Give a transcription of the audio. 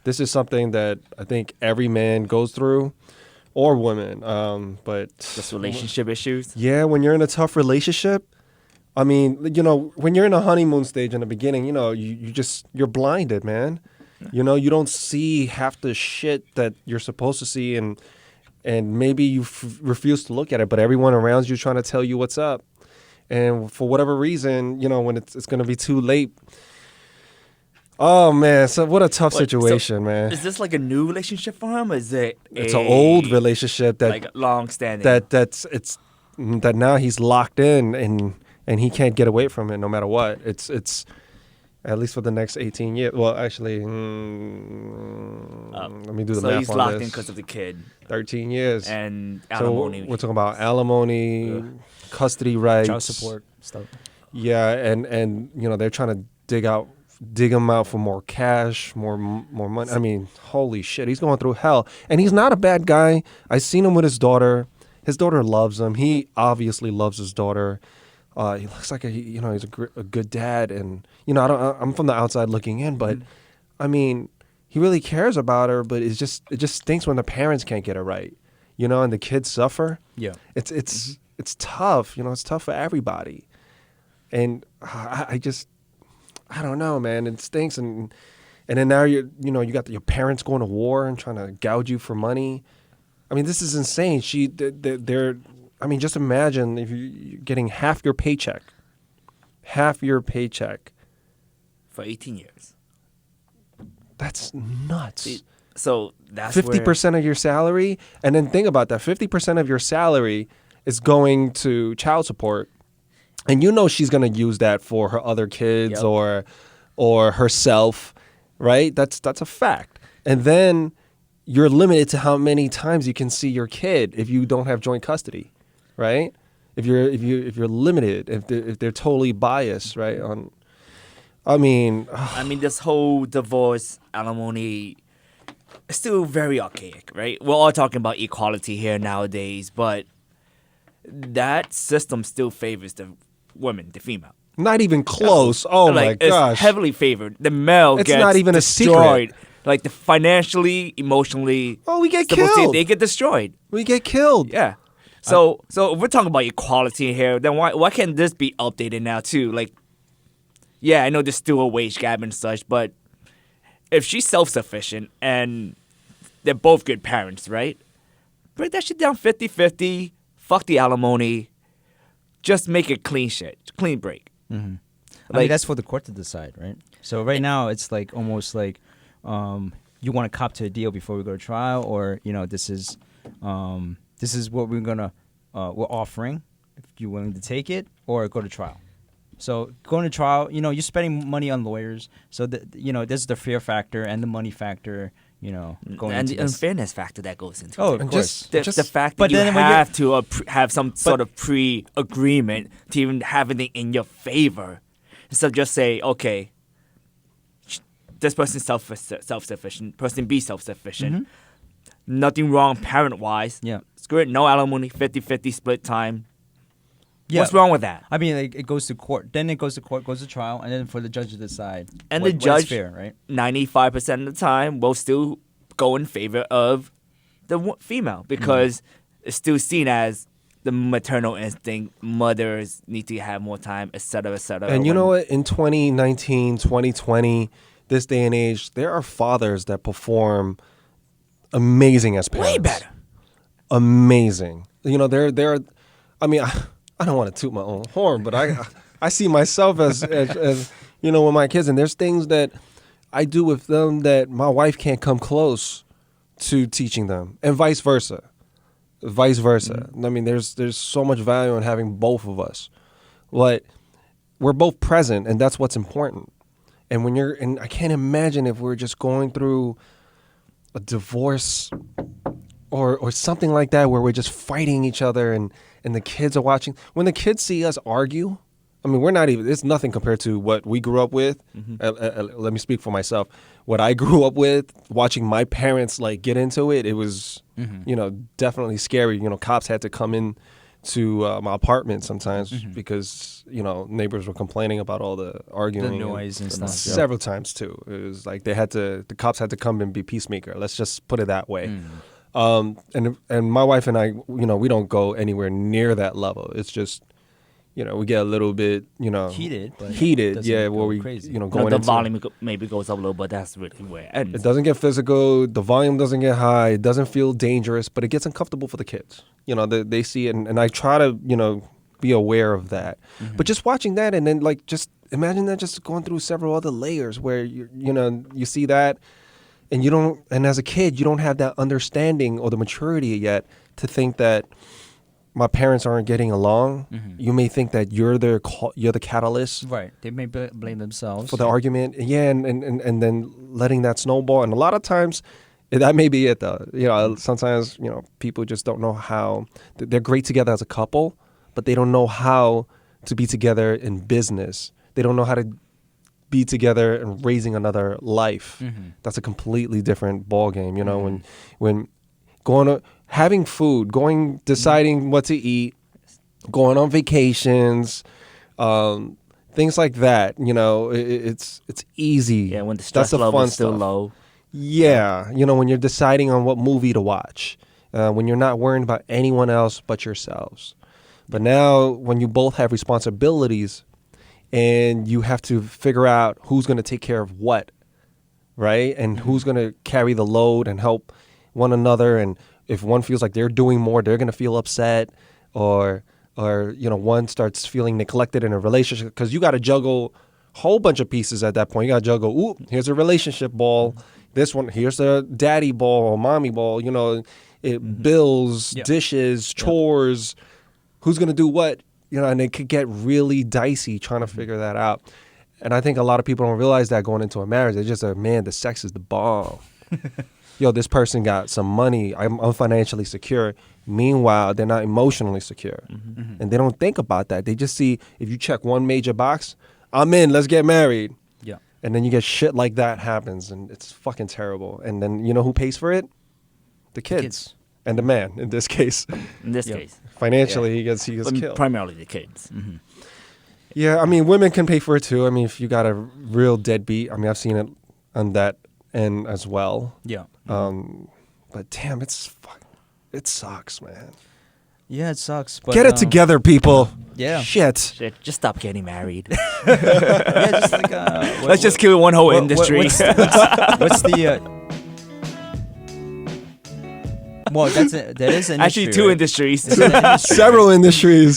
this is something that I think every man goes through, or woman. But Just relationship issues. yeah, when you're in a tough relationship, I mean, when you're in a honeymoon stage in the beginning, you're blinded, man. You don't see half the shit that you're supposed to see, and maybe you refuse to look at it, but everyone around you trying to tell you what's up. And for whatever reason, when it's going to be too late. Oh, man. So what a tough situation, man. Is this like a new relationship for him? Or is it It's an old relationship that like long standing? that now he's locked in and he can't get away from it no matter what. It's at least for the next 18 years. Well, actually, let me do the math on this. So he's locked in because of the kid. 13 years. And alimony. So we're talking about alimony, custody rights. Child support stuff. Yeah, and they're trying to dig him out for more cash, more money. I mean, holy shit, he's going through hell. And he's not a bad guy. I seen him with his daughter. His daughter loves him. He obviously loves his daughter. He looks like he's a good dad, and I'm from the outside looking in, but I mean, he really cares about her. But it just stinks when the parents can't get it right, and the kids suffer. Yeah, it's tough. It's tough for everybody, and I don't know, man. It stinks, and then now you got your parents going to war and trying to gouge you for money. I mean, this is insane. They're. I mean, just imagine if you're getting half your paycheck for 18 years. That's nuts. So that's 50% of your salary, and then think about that. 50% of your salary is going to child support, and she's going to use that for her other kids or herself, right? That's a fact. And then you're limited to how many times you can see your kid if you don't have joint custody. Right, if you're limited, if they're totally biased, right? I mean, this whole divorce alimony is still very archaic, right? We're all talking about equality here nowadays, but that system still favors the woman, the female. Not even close. Oh my gosh, it's heavily favored. The male it's gets not even destroyed. A secret. Like financially, emotionally. Oh, we get killed. They get destroyed. We get killed. Yeah. So if we're talking about equality here, then why can't this be updated now too? Like, yeah, I know there's still a wage gap and such, but if she's self-sufficient and they're both good parents, right? Break that shit down 50-50, fuck the alimony, just make it clean break. Mm-hmm. I mean, that's for the court to decide, right? So right now it's like almost like you want to cop to a deal before we go to trial, or this is what we're offering if you're willing to take it, or go to trial. So going to trial, you're spending money on lawyers. So there's the fear factor and the money factor. Going and into the unfairness factor that goes into it. Oh, of course. The fact that you have to have some sort of pre-agreement to even have anything in your favor. Instead of just say, okay, this person's self-sufficient, person B self-sufficient. Mm-hmm. Nothing wrong parent-wise. Yeah. Screw it, no alimony, 50-50 split time. Yeah. What's wrong with that? I mean, it goes to court. Then it goes to court, goes to trial, and then for the judge to decide. And the judge, fair, right? 95% of the time, will still go in favor of the female because it's still seen as the maternal instinct. Mothers need to have more time, etc., etc. And you know what? In 2019, 2020, this day and age, there are fathers that perform amazing as parents. Way better. Amazing. They're. I mean, I don't want to toot my own horn, but I see myself as with my kids, and there's things that I do with them that my wife can't come close to teaching them, and vice versa. Mm-hmm. I mean, there's so much value in having both of us, but we're both present, and that's what's important. And and I can't imagine if we're just going through a divorce or something like that, where we're just fighting each other and the kids are watching. When the kids see us argue, I mean, it's nothing compared to what we grew up with. Mm-hmm. Let me speak for myself. What I grew up with, watching my parents get into it, it was, definitely scary. Cops had to come in my apartment sometimes Mm-hmm. because neighbors were complaining about all the arguing, noise and stuff, yeah. Several times too. It was like the cops had to come and be peacemaker. Let's just put it that way. And my wife and I, we don't go anywhere near that level. It's just, we get a little bit, Heated, but heated, doesn't yeah, go where we, crazy. going the into volume maybe goes up a little, but that's really where it ends. It doesn't get physical. The volume doesn't get high. It doesn't feel dangerous, but it gets uncomfortable for the kids. They see it, and I try to, be aware of that. But just watching that, and then like just imagine that just going through several other layers where you see that, and you don't, and as a kid, you don't have that understanding or the maturity yet to think that my parents aren't getting along. You may think that you're the catalyst Right. They may blame themselves for the argument, yeah, and then letting that snowball. And a lot of times, that may be it though. Sometimes people just don't know how. They're great together as a couple, but they don't know how to be together in business. They don't know how to be together and raising another life. That's a completely different ball game. When going to having food, deciding what to eat, going on vacations. Things like that, it's easy. Yeah, when the stress That's the level fun is still stuff. low. Yeah, when you're deciding on what movie to watch, when you're not worrying about anyone else but yourselves. But now, when you both have responsibilities, and you have to figure out who's going to take care of what, right, and who's going to carry the load and help one another, and if one feels like they're doing more, they're going to feel upset, or one starts feeling neglected in a relationship because you got to juggle a whole bunch of pieces at that point. You got to juggle, ooh, here's a relationship ball. This one, here's a daddy ball or mommy ball. Bills, Yeah. dishes, chores. Who's going to do what? And it could get really dicey trying to figure that out. And I think a lot of people don't realize that going into a marriage. They just say, man, the sex is the bomb. This person got some money. I'm financially secure. Meanwhile, they're not emotionally secure. And they don't think about that. They just see, if you check one major box, I'm in, let's get married. Yeah. And then you get shit like that happens, and it's fucking terrible. And then who pays for it? The kids. And the man, in this case. In this Yeah. case, Financially, he gets killed. primarily the kids. Yeah, I mean, women can pay for it too. I mean, if you got a real deadbeat, I mean, I've seen it on that end as well. Yeah. But damn, it sucks, man. Yeah, it sucks. But, Get it together, people. Yeah. Shit. Shit, just stop getting married. Yeah, just like, Let's just kill one whole industry. What's the? Well, that is an Actually, industry, two right? industries. It's an industry. Several industries.